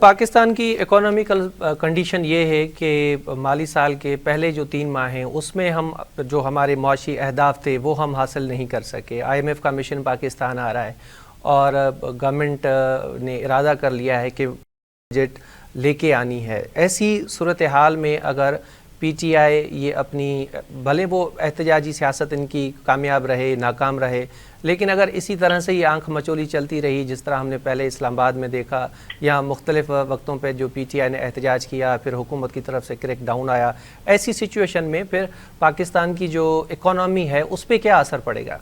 पाकिस्तान की economical condition ये है कि माली साल के पहले जो 3 माह हैं उसमें हम जो हमारे मुआशी अहदाफ थे वो हम हासिल नहीं कर सके। IMF का मिशन पाकिस्तान आ रहा है और गवर्नमेंट ने इरादा कर लिया है कि बजट लेके आनी है। ऐसी सूरत हाल में अगर PTI ये अपनी भले वो एहतजाजी सियासत इनकी कामयाब रहे नाकाम रहे, लेकिन अगर इसी तरह से ये आंख मचोली चलती रही जिस तरह हमने पहले इस्लामाबाद में देखा या मुख्तलिफ वक्तों पे जो PTI ने एहतजाज किया, फिर हुकूमत की तरफ से क्रैक डाउन आया, ऐसी सिचुएशन में फिर पाकिस्तान की जो इकॉनमी है उस पर क्या असर पड़ेगा?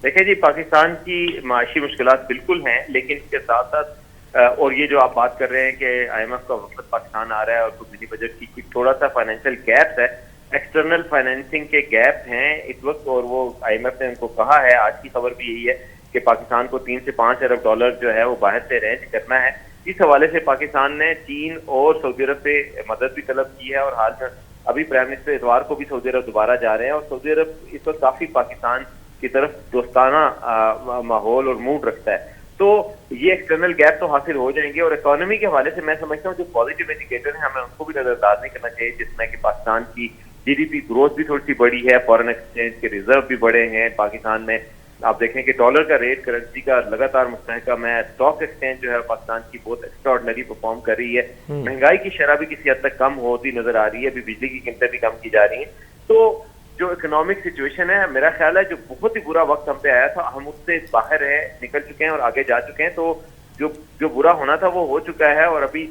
देखिए जी, पाकिस्तान की माशी मुश्किलात बिल्कुल हैं, लेकिन इसके साथ साथ और ये जो आप बात कर रहे हैं कि IMF का वक्त पाकिस्तान आ रहा है और कुछ मिनी बजट की थोड़ा सा फाइनेंशियल गैप है, एक्सटर्नल फाइनेंसिंग के गैप हैं इस वक्त, और वो IMF ने उनको कहा है, आज की खबर भी यही है कि पाकिस्तान को 3 से 5 अरब डॉलर जो है वो बाहर से अरेंज करना है। इस हवाले से पाकिस्तान ने चीन और सऊदी अरब से मदद भी तलब की है और हाल में अभी प्राइम मिनिस्टर इतवार को भी सऊदी अरब दोबारा जा रहे हैं, और सऊदी अरब इस वक्त काफी पाकिस्तान की तरफ दोस्ताना माहौल और मूड रखता है। तो ये एक्सटर्नल गैप तो हासिल हो जाएंगे, और इकोनॉमी के हवाले से मैं समझता हूँ जो पॉजिटिव इंडिकेटर है हमें उनको भी नजरअंदाज नहीं करना चाहिए, जिसमें कि पाकिस्तान की GDP ग्रोथ भी थोड़ी सी बढ़ी है, फॉरेन एक्सचेंज के रिजर्व भी बढ़े हैं पाकिस्तान में। आप देखें कि डॉलर का रेट करेंसी का लगातार मुस्तहकम है, स्टॉक एक्सचेंज जो है पाकिस्तान की बहुत एक्स्ट्राऑर्डिनरी परफॉर्म कर रही है, महंगाई की शरह भी किसी हद तक कम होती नजर आ रही है, अभी बिजली की कीमतें भी कम की जा रही हैं। तो जो इकोनॉमिक सिचुएशन है, मेरा ख्याल है जो बहुत ही बुरा वक्त हम पे आया था, हम उससे बाहर है निकल चुके हैं और आगे जा चुके हैं। तो जो बुरा होना था वो हो चुका है, और अभी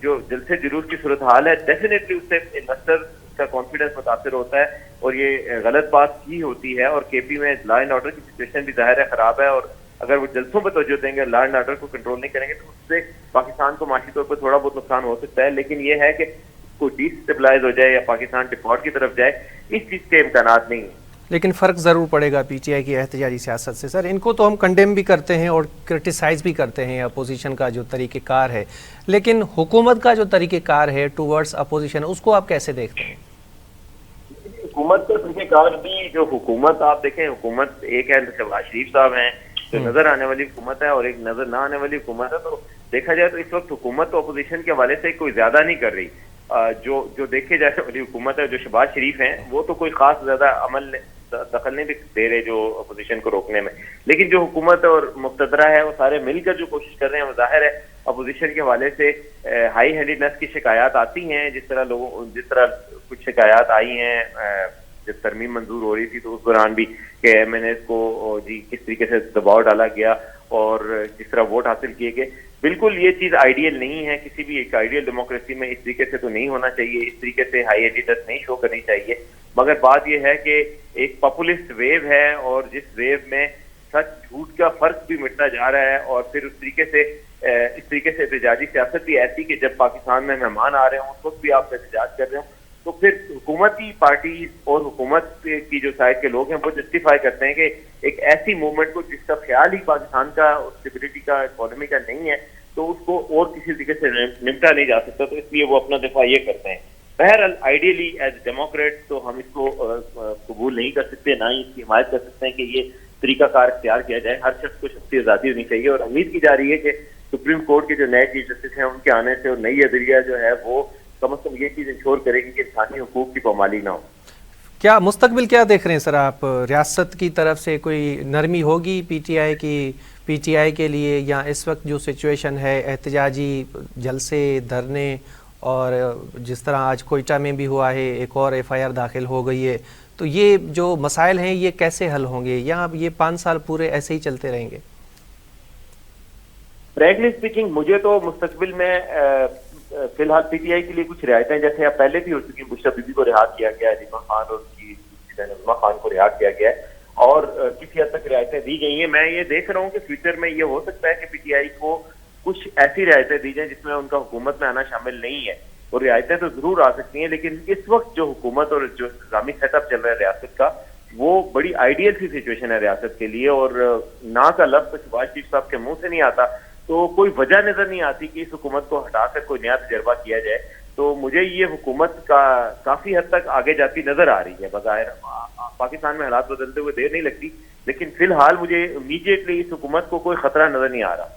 जो जलसे जुलूस की सूरत हाल है, डेफिनेटली उससे इन्वेस्टर का कॉन्फिडेंस मुतासर होता है, और ये गलत बात ही होती है। और KP में लॉ एंड ऑर्डर की सिचुएशन भी जाहिर है खराब है, और अगर वो जलसों पर तवज्जो देंगे, लॉ एंड ऑर्डर को कंट्रोल नहीं करेंगे, तो उससे पाकिस्तान को माशी तौर पर थोड़ा बहुत नुकसान हो सकता है। लेकिन ये है कि कोई डिस्टेबलाइज हो जाए या पाकिस्तान डिफॉल्ट की तरफ जाए, इस चीज के इम्कानात नहीं है। लेकिन फ़र्क ज़रूर पड़ेगा PTI की एहतजाजी सियासत से। सर, इनको तो हम कंडेम भी करते हैं और क्रिटिसाइज़ भी करते हैं अपोजिशन का जो तरीक़ेकार है, लेकिन हुकूमत का जो तरीक़ेकार है टूवर्ड्स अपोजिशन, उसको आप कैसे देखते हैं? हुकूमत का तरीक़ेकार भी, जो हुकूमत आप देखें, हुकूमत एक है शहबाज शरीफ साहब हैं जो नजर आने वाली हुकूमत है, और एक नजर ना आने वाली हुकूमत है। तो देखा जाए तो इस वक्त हुकूमत तो अपोजिशन के हवाले से कोई ज्यादा नहीं कर रही। जो देखे जाने वाली हुकूमत है, जो शहबाज शरीफ हैं, वो तो कोई खास ज्यादा दखल नहीं दे रहे जो अपोजिशन को रोकने में। लेकिन जो हुकूमत और मुक़्तदरा है वो सारे मिलकर जो कोशिश कर रहे हैं, वो जाहिर है अपोजिशन के हवाले से हाई हैंडेडनेस की शिकायत आती हैं। जिस तरह कुछ शिकायत आई हैं जब तरमीम मंजूर हो रही थी, तो उस दौरान भी कि MNAs को जी किस तरीके से दबाव डाला गया और जिस तरह वोट हासिल किए गए, बिल्कुल ये चीज आइडियल नहीं है। किसी भी एक आइडियल डेमोक्रेसी में इस तरीके से तो नहीं होना चाहिए, इस तरीके से हाई हैंडेडनेस नहीं शो करनी चाहिए। मगर बात यह है कि एक पॉपुलिस्ट वेव है, और जिस वेव में सच झूठ का फर्क भी मिटता जा रहा है, और फिर इस तरीके से एहतजाजी सियासत भी ऐसी कि जब पाकिस्तान में मेहमान आ रहे हों उस वक्त भी आप एहतजाज कर रहे हो, तो फिर हुकूमती पार्टी और हुकूमत की जो साइड के लोग हैं वो जस्टिफाई करते हैं कि एक ऐसी मूवमेंट को जिसका ख्याल ही पाकिस्तान का स्टेबिलिटी का, इकोनॉमी का नहीं है, तो उसको और किसी तरीके से निपटा नहीं जा सकता, तो इसलिए वो अपना दिफा ये करते हैं। बहरहाल आइडियली एज डेमोक्रेट तो हम इसको कबूल नहीं कर सकते, ना ही इसकी हिमायत कर सकते हैं कि ये तरीकाकार इख्तियार किया जाए। हर शख्स को शख्सी आज़ादी होनी चाहिए, और उम्मीद की जा रही है कि सुप्रीम कोर्ट के जो नए चीफ जस्टिस हैं उनके आने से और नई अदलिया जो है वो कम से कम ये चीज इंश्योर करेगी कि इंसानी हुकूक की पामाली ना हो। क्या मुस्तकबिल क्या देख रहे हैं सर आप? रियासत की तरफ से कोई नरमी होगी PTI के लिए, या इस वक्त जो सिचुएशन है एहतजाजी जलसे धरने, और जिस तरह आज कोयटा में भी हुआ है एक और FIR दाखिल हो गई है, तो ये जो मसाइल हैं ये कैसे हल होंगे, या ये 5 साल पूरे ऐसे ही चलते रहेंगे? फ्रैंकली स्पीकिंग, मुझे तो मुस्तकबिल में फिलहाल PTI के लिए कुछ रियायतें जैसे अब पहले भी हो चुकी, बुशरा बीबी को रिहा किया गया, रीमा खान और उनकी नज़मा खान को रिहा किया गया है, और किसी हद तक रियायतें दी गई हैं। मैं ये देख रहा हूँ कि फ्यूचर में ये हो सकता है कि PTI को कुछ ऐसी रियायतें दी जाए जिसमें उनका हुकूमत में आना शामिल नहीं है, और रियायतें तो जरूर आ सकती हैं, लेकिन इस वक्त जो हुकूमत और जो इंतजामी सेटअप चल रहा है रियासत का, वो बड़ी आइडियल सी सिचुएशन है रियासत के लिए, और ना का लफ्ज शहबाज शरीफ साहब के मुंह से नहीं आता, तो कोई वजह नजर नहीं आती कि इस हुकूमत को हटाकर कोई नया तजर्बा किया जाए। तो मुझे ये हुकूमत का काफी हद तक आगे जाती नजर आ रही है। बज़ाहिर पाकिस्तान में हालात बदलते हुए देर नहीं लगती, लेकिन फिलहाल मुझे इमीडिएटली इस हुकूमत को कोई खतरा नजर नहीं आ रहा।